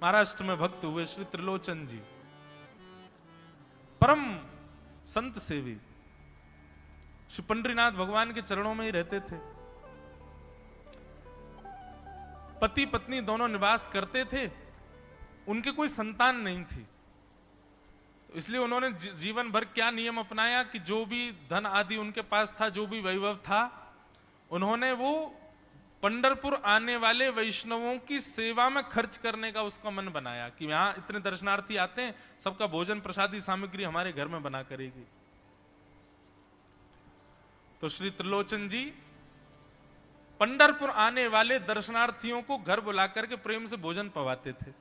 महाराष्ट्र में भक्त हुए श्री त्रिलोचन जी, परम संत सेवी, श्री पंडरीनाथ भगवान के चरणों में ही रहते थे। पति पत्नी दोनों निवास करते थे, उनके कोई संतान नहीं थी, तो इसलिए उन्होंने जीवन भर क्या नियम अपनाया कि जो भी धन आदि उनके पास था, जो भी वैभव था, उन्होंने वो पंढरपुर आने वाले वैष्णवों की सेवा में खर्च करने का उसका मन बनाया कि यहां इतने दर्शनार्थी आते हैं, सबका भोजन प्रसादी सामग्री हमारे घर में बना करेगी। तो श्री त्रिलोचन जी पंढरपुर आने वाले दर्शनार्थियों को घर बुलाकर के प्रेम से भोजन पवाते थे,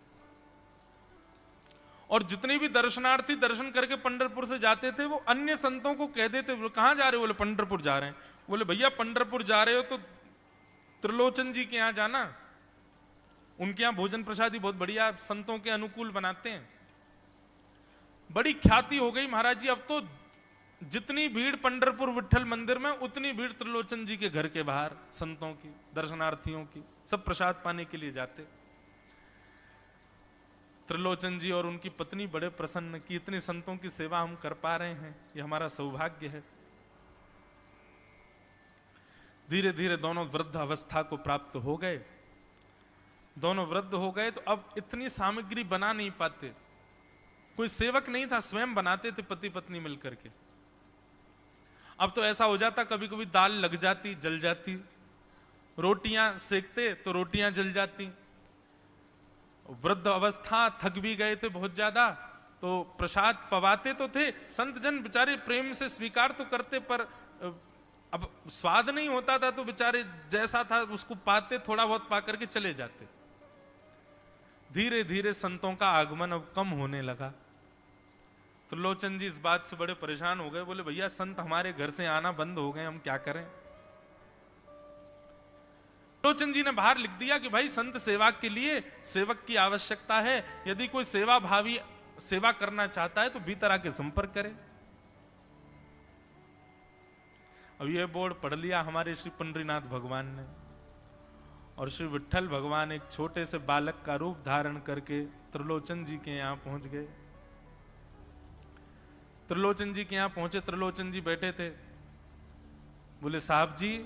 और जितने भी दर्शनार्थी दर्शन करके पंढरपुर से जाते थे, वो अन्य संतों को कह देते, बोले कहां जा रहे हो? बोले पंढरपुर जा रहे हैं। बोले भैया पंढरपुर जा रहे हो तो त्रिलोचन जी के यहां जाना, उनके यहां भोजन प्रसादी बहुत बढ़िया संतों के अनुकूल बनाते हैं। बड़ी ख्याति हो गई महाराज जी, अब तो जितनी भीड़ पंढरपुर विठल मंदिर में, उतनी भीड़ त्रिलोचन जी के घर के बाहर संतों की, दर्शनार्थियों की, सब प्रसाद पाने के लिए जाते। त्रिलोचन जी और उनकी पत्नी बड़े प्रसन्न कि इतने संतों की सेवा हम कर पा रहे हैं, ये हमारा सौभाग्य है। धीरे धीरे दोनों वृद्ध अवस्था को प्राप्त हो गए, दोनों वृद्ध हो गए, तो अब इतनी सामग्री बना नहीं पाते, कोई सेवक नहीं था, स्वयं बनाते थे पति पत्नी मिलकर के। अब तो ऐसा हो जाता, कभी कभी दाल लग जाती, जल जाती, रोटियां सेकते तो रोटियां जल जाती। वृद्ध अवस्था, थक भी गए थे बहुत ज्यादा, तो प्रसाद पवाते तो थे, संत जन बेचारे प्रेम से स्वीकार तो करते, पर अब स्वाद नहीं होता था, तो बेचारे जैसा था उसको पाते, थोड़ा बहुत पा करके चले जाते। धीरे धीरे संतों का आगमन अब कम होने लगा। त्रिलोचन जी इस बात से बड़े परेशान हो गए, बोले भैया संत हमारे घर से आना बंद हो गए, हम क्या करें? त्रिलोचन जी ने बाहर लिख दिया कि भाई संत सेवा के लिए सेवक की आवश्यकता है, यदि कोई सेवा भावी सेवा करना चाहता है तो भीतर आके संपर्क करे। अब यह बोर्ड पढ़ लिया हमारे श्री पंडरीनाथ भगवान ने, और श्री विठल भगवान एक छोटे से बालक का रूप धारण करके त्रिलोचन जी के यहां पहुंच गए। त्रिलोचन जी के यहां पहुंचे, त्रिलोचन जी बैठे थे। बोले साहब जी,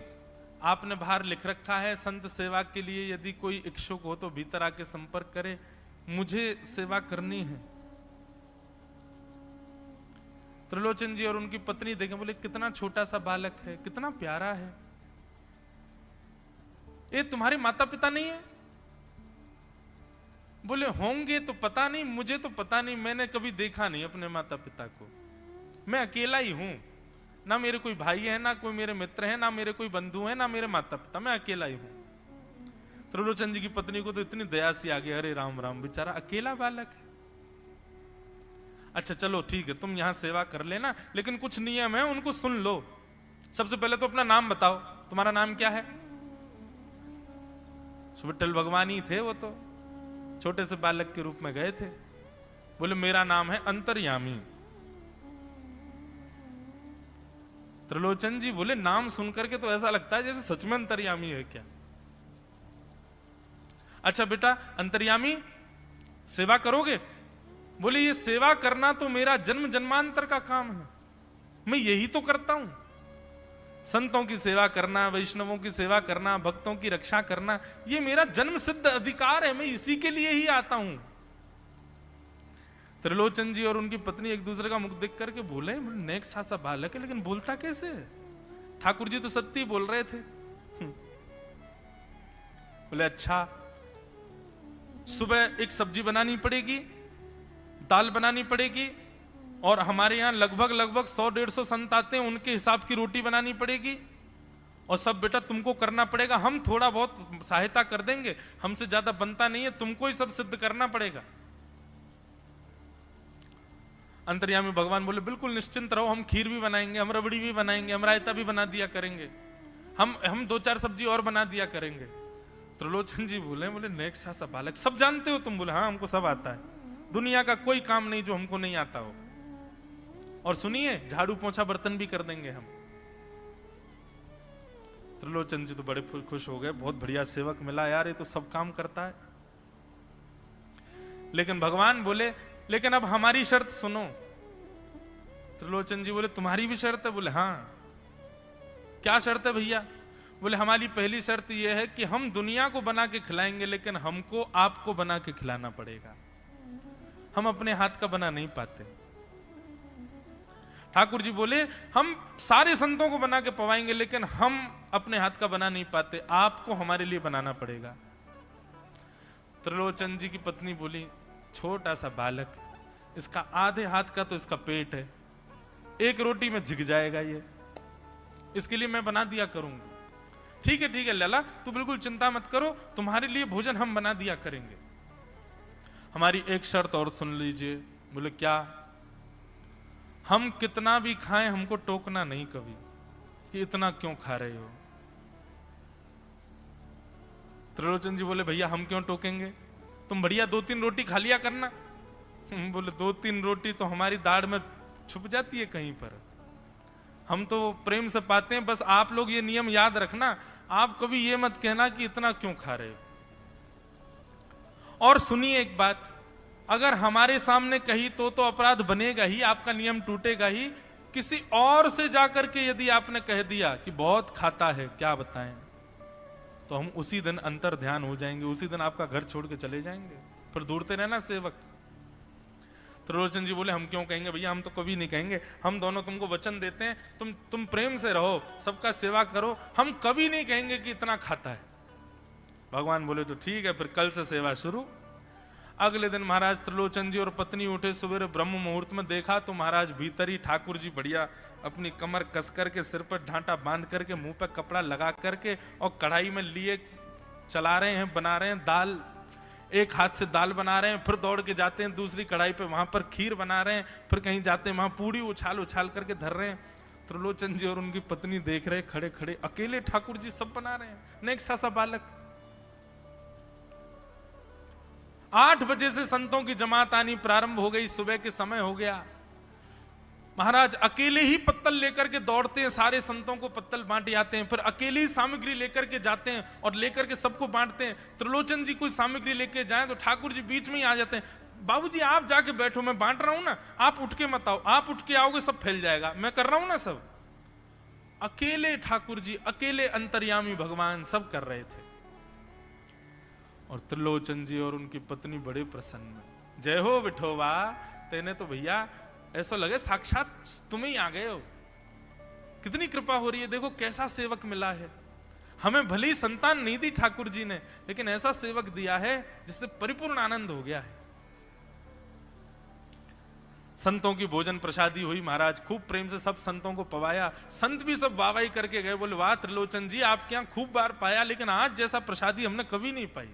आपने बाहर लिख रखा है संत सेवा के लिए यदि कोई इच्छुक हो तो भीतर आके संपर्क करे, मुझे सेवा करनी है। त्रिलोचन जी और उनकी पत्नी देखें, बोले कितना छोटा सा बालक है, कितना प्यारा है, ये तुम्हारे माता पिता नहीं है? बोले होंगे तो पता नहीं, मुझे तो पता नहीं, मैंने कभी देखा नहीं अपने माता पिता को, मैं अकेला ही हूं, ना मेरे कोई भाई है, ना कोई मेरे मित्र है, ना मेरे कोई बंधु है, ना मेरे माता पिता, मैं अकेला ही हूं। त्रिलोचन जी की पत्नी को तो इतनी दया सी आ गई, अरे राम राम, बेचारा अकेला बालक है। अच्छा चलो ठीक है, तुम यहां सेवा कर लेना, लेकिन कुछ नियम है उनको सुन लो। सबसे पहले तो अपना नाम बताओ, तुम्हारा नाम क्या है? विठल भगवान ही थे, वो तो छोटे से बालक के रूप में गए थे। बोले मेरा नाम है अंतर्यामी। त्रिलोचन जी बोले नाम सुनकर के तो ऐसा लगता है जैसे सच में अंतर्यामी है क्या? अच्छा बेटा अंतर्यामी, सेवा करोगे? बोले ये सेवा करना तो मेरा जन्म जन्मांतर का काम है, मैं यही तो करता हूं। संतों की सेवा करना, वैष्णवों की सेवा करना, भक्तों की रक्षा करना, ये मेरा जन्म सिद्ध अधिकार है, मैं इसी के लिए ही आता हूं। त्रिलोचन जी और उनकी पत्नी एक दूसरे का मुख देख करके बोले, नेक सा बालक है लेकिन बोलता कैसे है? ठाकुर जी तो सत्य ही बोल रहे थे। बोले अच्छा, सुबह एक सब्जी बनानी पड़ेगी, दाल बनानी पड़ेगी, और हमारे यहां लगभग 100-150 संत आते हैं, उनके हिसाब की रोटी बनानी पड़ेगी, और सब बेटा तुमको करना पड़ेगा, हम थोड़ा बहुत सहायता कर देंगे, हमसे ज्यादा बनता नहीं है, तुमको ही सब सिद्ध करना पड़ेगा। अंतर्यामी भगवान बोले बिल्कुल निश्चिंत रहो, हम खीर भी बनाएंगे, हम रबड़ी भी बनाएंगे, हम रायता भी बना दिया करेंगे, हम 2-4 सब्जी और बना दिया करेंगे। त्रिलोचन जी बोले नेक सा बालक, सब जानते हो तुम? बोले हाँ हमको सब आता है, दुनिया का कोई काम नहीं जो हमको नहीं आता हो, और सुनिए झाड़ू पोंछा बर्तन भी कर देंगे हम। त्रिलोचन जी तो बड़े खुश हो गए, बहुत बढ़िया सेवक मिला यार, ये तो सब काम करता है। लेकिन भगवान बोले लेकिन अब हमारी शर्त सुनो। त्रिलोचन जी बोले तुम्हारी भी शर्त है? बोले हाँ। क्या शर्त है भैया? बोले हमारी पहली शर्त यह है कि हम दुनिया को बना के खिलाएंगे, लेकिन हमको आपको बना के खिलाना पड़ेगा। हम अपने हाथ का बना नहीं पाते। ठाकुर जी बोले हम सारे संतों को बना के पवाएंगे, लेकिन हम अपने हाथ का बना नहीं पाते, आपको हमारे लिए बनाना पड़ेगा। त्रिलोचन जी की पत्नी बोली छोटा सा बालक, इसका आधे हाथ का तो इसका पेट है, एक रोटी में झिक जाएगा ये, इसके लिए मैं बना दिया करूंगी। ठीक है लला, तू बिल्कुल चिंता मत करो, तुम्हारे लिए भोजन हम बना दिया करेंगे। हमारी एक शर्त और सुन लीजिए। बोले क्या? हम कितना भी खाएं हमको टोकना नहीं कभी कि इतना क्यों खा रहे हो। त्रिलोचन जी बोले भैया हम क्यों टोकेंगे, तुम बढ़िया 2-3 रोटी खा लिया करना। बोले 2-3 रोटी तो हमारी दाढ़ में छुप जाती है कहीं पर, हम तो प्रेम से पाते हैं। बस आप लोग ये नियम याद रखना, आप कभी ये मत कहना कि इतना क्यों खा रहे हो। और सुनिए एक बात, अगर हमारे सामने कही तो अपराध बनेगा ही, आपका नियम टूटेगा ही। किसी और से जाकर के यदि आपने कह दिया कि बहुत खाता है, क्या बताएं, तो हम उसी दिन अंतर ध्यान हो जाएंगे, उसी दिन आपका घर छोड़ के चले जाएंगे। फिर दूरते रहना सेवक। त्रिलोचन जी बोले हम क्यों कहेंगे भैया, हम तो कभी नहीं कहेंगे, हम दोनों तुमको वचन देते हैं, तुम प्रेम से रहो, सबका सेवा करो, हम कभी नहीं कहेंगे कि इतना खाता है। भगवान बोले तो ठीक है, फिर कल से सेवा शुरू। अगले दिन महाराज त्रिलोचन जी और पत्नी उठे सवेरे ब्रह्म मुहूर्त में, देखा तो महाराज भीतर ही ठाकुर जी बढ़िया अपनी कमर कस करके, सिर पर ढांटा बांध करके, मुंह पर कपड़ा लगा करके और कढ़ाई में लिए चला रहे हैं, बना रहे हैं दाल। एक हाथ से दाल बना रहे हैं, फिर दौड़ के जाते हैं दूसरी कढ़ाई पे, वहां पर खीर बना रहे हैं, फिर कहीं जाते हैं वहां पूड़ी उछाल उछाल करके धर रहे हैं। त्रिलोचन जी और उनकी पत्नी देख रहे खड़े खड़े, अकेले ठाकुर जी सब बना रहे हैं, नेक सा बालक। 8 बजे से संतों की जमात आनी प्रारंभ हो गई, सुबह के समय हो गया। महाराज अकेले ही पत्तल लेकर के दौड़ते हैं, सारे संतों को पत्तल बांट जाते हैं, फिर अकेले ही सामग्री लेकर के जाते हैं और लेकर के सबको बांटते हैं। त्रिलोचन जी कोई सामग्री लेके जाएं तो ठाकुर जी बीच में ही आ जाते हैं, बाबूजी आप जाके बैठो, मैं बांट रहा हूं ना, आप उठ के मत आओ, आप उठ के आओगे सब फैल जाएगा, मैं कर रहा हूं ना सब। अकेले ठाकुर जी, अकेले अंतर्यामी भगवान सब कर रहे थे। और त्रिलोचन जी और उनकी पत्नी बड़े प्रसन्न, जय हो विठोबा, तेने तो भैया ऐसा लगे साक्षात तुम ही आ गए हो, कितनी कृपा हो रही है, देखो कैसा सेवक मिला है। हमें भली संतान नहीं दी ठाकुर जी ने, लेकिन ऐसा सेवक दिया है जिससे परिपूर्ण आनंद हो गया है। संतों की भोजन प्रसादी हुई, महाराज खूब प्रेम से सब संतों को पवाया। संत भी सब वाहवाही करके गए, बोले वाह त्रिलोचन जी आपके यहां खूब बार पाया, लेकिन आज जैसा प्रसादी हमने कभी नहीं पाई।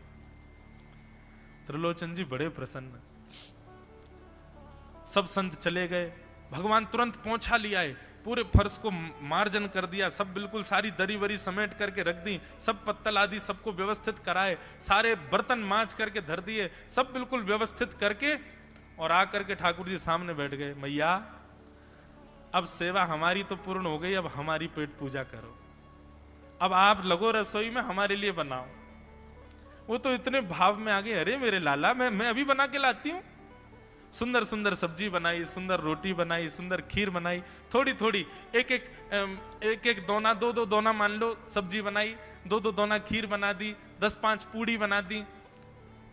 त्रिलोचन जी बड़े प्रसन्न। सब संत चले गए, भगवान तुरंत पहुंचा लिया है, पूरे फर्श को मार्जन कर दिया, सब बिल्कुल सारी दरी वरी समेट करके रख दी, सब पत्तल आदि सबको व्यवस्थित कराए, सारे बर्तन मांज करके धर दिए, सब बिल्कुल व्यवस्थित करके और आकर के ठाकुर जी सामने बैठ गए। मैया अब सेवा हमारी तो पूर्ण हो गई, अब हमारी पेट पूजा करो, अब आप लगो रसोई में, हमारे लिए बनाओ। वो तो इतने भाव में आ गए, अरे मेरे लाला मैं अभी बना के लाती हूं। सुंदर सुंदर सब्जी बनाई, सुंदर रोटी बनाई, सुंदर खीर बनाई, थोड़ी थोड़ी एक एक दोना, 2-2 दोना मान लो सब्जी बनाई, 2-2 दोना खीर बना दी, 10-5 पूड़ी बना दी।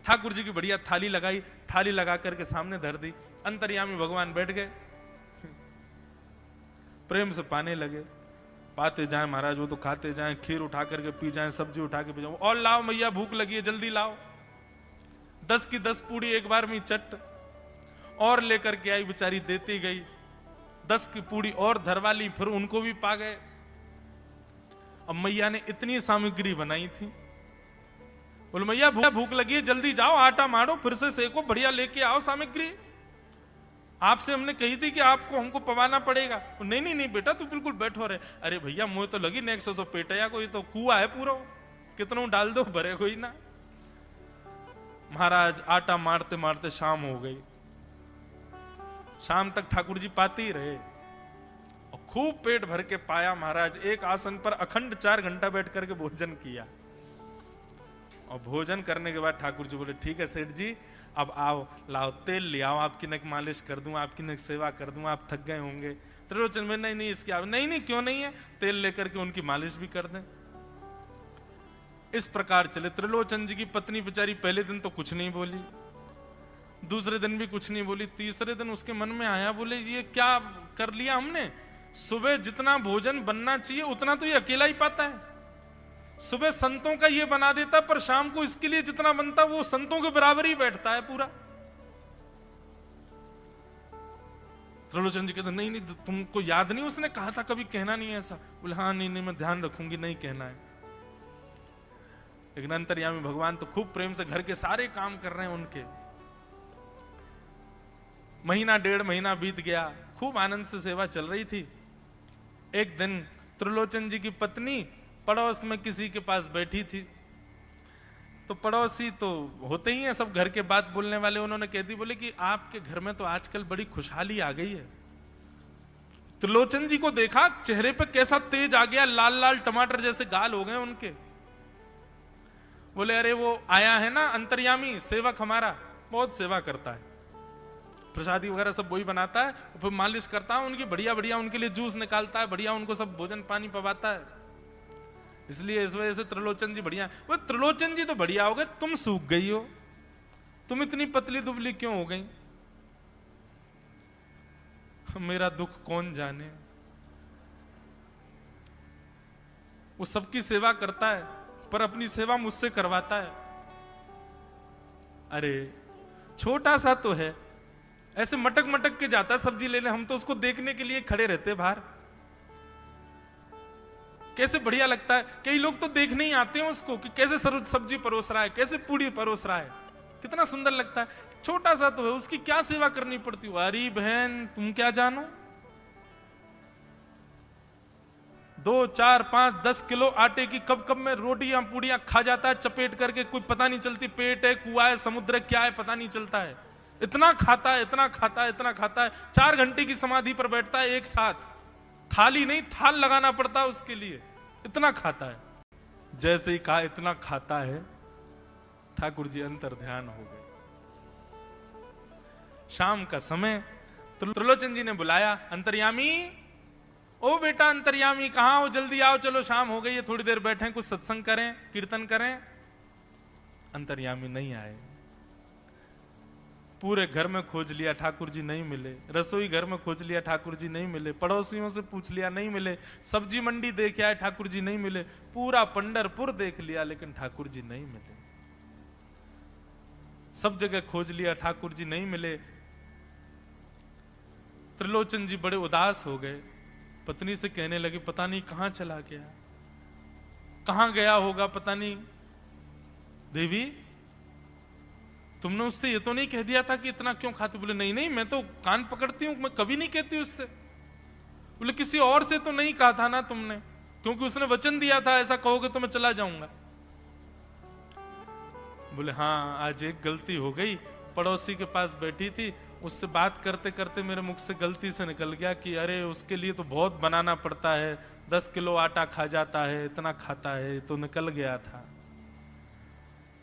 ठाकुर जी की बढ़िया थाली लगाई, थाली लगा करके सामने धर दी। अंतर्यामी भगवान बैठ गए, प्रेम से पाने लगे, पाते जाए महाराज, वो तो खाते जाए, खीर उठा करके पी जाए, सब्जी उठा के पी जाए, और लाओ मैया भूख लगी है जल्दी लाओ। 10 की 10 पूड़ी एक बार में चट और लेकर के आई, बेचारी देती गई, 10 की पूड़ी और धरवा ली, फिर उनको भी पा गए। अब मैया ने इतनी सामग्री बनाई थी, बोले मैया भूख लगी है जल्दी जाओ, आटा मारो, फिर से सेको, बढ़िया लेके आओ सामग्री, आपसे हमने कही थी कि आपको हमको पवाना पड़ेगा। नहीं नहीं नहीं बेटा तू बिल्कुल बैठो रहे। अरे भैया मुझे तो लगी नेक्स्ट 100 पेटया को, ये तो कुआ है पूरा, कितना डाल दो भरे कोई ना। महाराज आटा मारते मारते शाम हो गई, शाम तक ठाकुर जी पाते ही रहे और खूब पेट भर के पाया। महाराज एक आसन पर अखंड 4 घंटा बैठ करके भोजन किया। और भोजन करने के बाद ठाकुर जी बोले ठीक है सेठ जी, अब आओ लाओ तेल ले आओ, आपकी नक मालिश कर दूं, आपकी नक सेवा कर दूं, आप थक गए होंगे। त्रिलोचन में नहीं नहीं इसकी नहीं नहीं क्यों नहीं है, तेल लेकर के उनकी मालिश भी कर दें। इस प्रकार चले। त्रिलोचन जी की पत्नी बेचारी पहले दिन तो कुछ नहीं बोली, दूसरे दिन भी कुछ नहीं बोली, तीसरे दिन उसके मन में आया, बोले ये क्या कर लिया हमने, सुबह जितना भोजन बनना चाहिए उतना तो ये अकेला ही पाता है, सुबह संतों का ये बना देता, पर शाम को इसके लिए जितना बनता वो संतों के बराबर ही बैठता है पूरा। त्रिलोचन जी कहते नहीं नहीं तुमको याद नहीं उसने कहा था कभी कहना नहीं है ऐसा। बोले हाँ नहीं नहीं मैं ध्यान रखूंगी, नहीं कहना है। लेकिन अंतर्यामी भगवान तो खूब प्रेम से घर के सारे काम कर रहे हैं उनके। महीना डेढ़ महीना बीत गया, खूब आनंद से सेवा चल रही थी। एक दिन त्रिलोचन जी की पत्नी पड़ोस में किसी के पास बैठी थी, तो पड़ोसी तो होते ही हैं सब घर के बात बोलने वाले, उन्होंने कह दी, बोले कि आपके घर में तो आजकल बड़ी खुशहाली आ गई है। त्रिलोचन जी को देखा, चेहरे पे कैसा तेज आ गया, लाल लाल टमाटर जैसे गाल हो गए उनके। बोले अरे वो आया है ना अंतर्यामी सेवक हमारा, बहुत सेवा करता है, प्रसादी वगैरह सब वही बनाता है, फिर मालिश करता है उनकी, बढ़िया बढ़िया उनके लिए जूस निकालता है, बढ़िया उनको सब भोजन पानी पवाता है, इसलिए इस वजह से त्रिलोचन जी बढ़िया। वो त्रिलोचन जी तो बढ़िया हो गए, तुम सूख गई हो, तुम इतनी पतली दुबली क्यों हो गई, मेरा दुख कौन जाने। वो सबकी सेवा करता है पर अपनी सेवा मुझसे करवाता है। अरे छोटा सा तो है, ऐसे मटक मटक के जाता है सब्जी लेने, हम तो उसको देखने के लिए खड़े रहते बाहर, कैसे बढ़िया लगता है। कई लोग तो देखने ही आते हैं उसको कि कैसे सब्जी परोस रहा है, कैसे पूड़ी परोस रहा है, कितना सुंदर लगता है। छोटा सा तो है, उसकी क्या सेवा करनी पड़ती है। अरे बहन तुम क्या जानो, 2, 4, 5, 10 किलो आटे की कब कब में रोटियां पूड़ियां खा जाता है चपेट करके, कोई पता नहीं चलती, पेट है कुआ है समुद्र है क्या है पता नहीं चलता है, इतना खाता है इतना खाता है इतना खाता है। 4 घंटे की समाधि पर बैठता है एक साथ, थाली नहीं थाल लगाना पड़ता है उसके लिए, इतना खाता है। जैसे ही कहा इतना खाता है, ठाकुर जी अंतर ध्यान हो गए। शाम का समय, त्रिलोचन जी ने बुलाया, अंतर्यामी, ओ बेटा अंतर्यामी कहां हो, जल्दी आओ, चलो शाम हो गई है, थोड़ी देर बैठे कुछ सत्संग करें कीर्तन करें। अंतर्यामी नहीं आए, पूरे घर में खोज लिया ठाकुर जी नहीं मिले, रसोई घर में खोज लिया ठाकुर जी नहीं मिले, पड़ोसियों से पूछ लिया नहीं मिले, सब्जी मंडी देख आए ठाकुर जी नहीं मिले, पूरा पंढरपुर देख लिया लेकिन ठाकुर जी नहीं मिले, सब जगह खोज लिया ठाकुर जी नहीं मिले। त्रिलोचन जी बड़े उदास हो गए, पत्नी से कहने लगे पता नहीं कहां चला गया, कहां गया होगा पता नहीं। देवी तुमने उससे ये तो नहीं कह दिया था कि इतना क्यों खाते। बोले नहीं नहीं मैं तो कान पकड़ती हूं, मैं कभी नहीं कहती उससे। बोले किसी और से तो नहीं कहा था ना तुमने, क्योंकि उसने वचन दिया था ऐसा कहोगे तो मैं चला जाऊंगा। बोले हाँ आज एक गलती हो गई, पड़ोसी के पास बैठी थी, उससे बात करते करते मेरे मुख से गलती से निकल गया कि अरे उसके लिए तो बहुत बनाना पड़ता है, 10 किलो आटा खा जाता है, इतना खाता है, तो निकल गया था।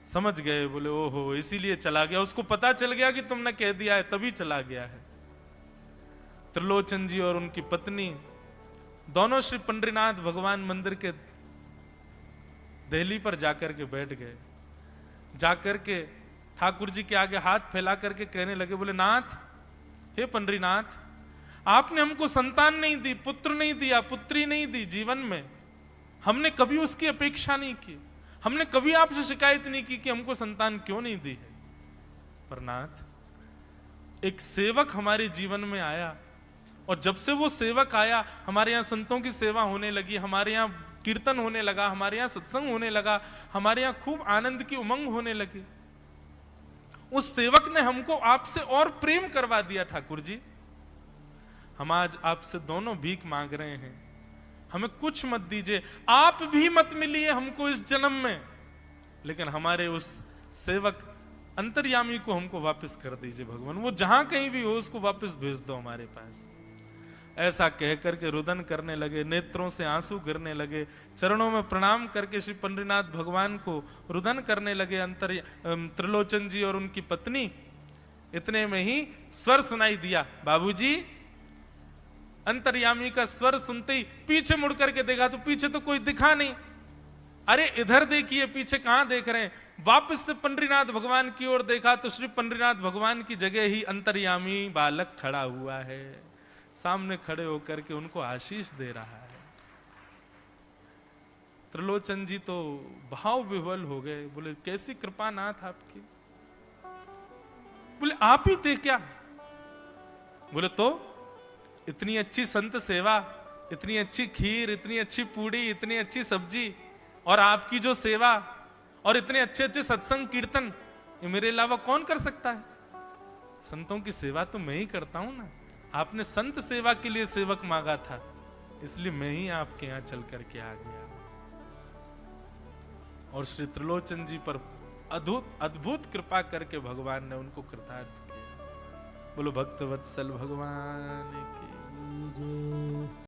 समझ गए। बोले ओहो इसीलिए चला गया, उसको पता चल गया कि तुमने कह दिया है तभी चला गया है। त्रिलोचन जी और उनकी पत्नी दोनों श्री पंडरीनाथ भगवान मंदिर के देहली पर जाकर के बैठ गए। जाकर के ठाकुर जी के आगे हाथ फैला करके कहने लगे, बोले नाथ, हे पंडरीनाथ, आपने हमको संतान नहीं दी, पुत्र नहीं दिया, पुत्री नहीं दी जीवन में, हमने कभी उसकी अपेक्षा नहीं की, हमने कभी आपसे शिकायत नहीं की कि हमको संतान क्यों नहीं दी है। पर नाथ, एक सेवक हमारे जीवन में आया और जब से वो सेवक आया हमारे यहाँ संतों की सेवा होने लगी, हमारे यहाँ कीर्तन होने लगा, हमारे यहाँ सत्संग होने लगा, हमारे यहाँ खूब आनंद की उमंग होने लगी। उस सेवक ने हमको आपसे और प्रेम करवा दिया। ठाकुर जी हम आज आपसे दोनों भीख मांग रहे हैं, हमें कुछ मत दीजिए, आप भी मत मिलिए हमको इस जन्म में, लेकिन हमारे उस सेवक अंतर्यामी को हमको वापस कर दीजिए भगवान, वो जहां कहीं भी हो उसको वापस भेज दो हमारे पास। ऐसा कहकर के रुदन करने लगे, नेत्रों से आंसू गिरने लगे, चरणों में प्रणाम करके श्री पंडरीनाथ भगवान को रुदन करने लगे त्रिलोचन जी और उनकी पत्नी। इतने में ही स्वर सुनाई दिया, बाबूजी। अंतर्यामी का स्वर सुनते ही पीछे मुड़ करके देखा तो पीछे तो कोई दिखा नहीं। अरे इधर देखिए, पीछे कहां देख रहे हैं? वापस से पंडरीनाथ भगवान की ओर देखा तो श्री पंडरीनाथ भगवान की जगह ही अंतर्यामी बालक खड़ा हुआ है, सामने खड़े होकर के उनको आशीष दे रहा है। त्रिलोचन जी तो भाव विह्वल हो गए, बोले कैसी कृपा नाथ आपकी। बोले आप ही थे क्या? बोले तो इतनी अच्छी संत सेवा, इतनी अच्छी खीर, इतनी अच्छी पूड़ी, इतनी अच्छी सब्जी, और आपकी जो सेवा और इतने अच्छे अच्छे सत्संग कीर्तन, ये मेरे अलावा कौन कर सकता है? संतों की सेवा तो मैं ही करता हूं ना। आपने संत सेवा के लिए सेवक मांगा था, इसलिए मैं ही आपके यहां चल करके आ गया। और श्री त्रिलोचन जी पर अद्भुत कृपा करके भगवान ने उनको कृतार्थ किया। बोलो भक्त वत्सल भगवान की।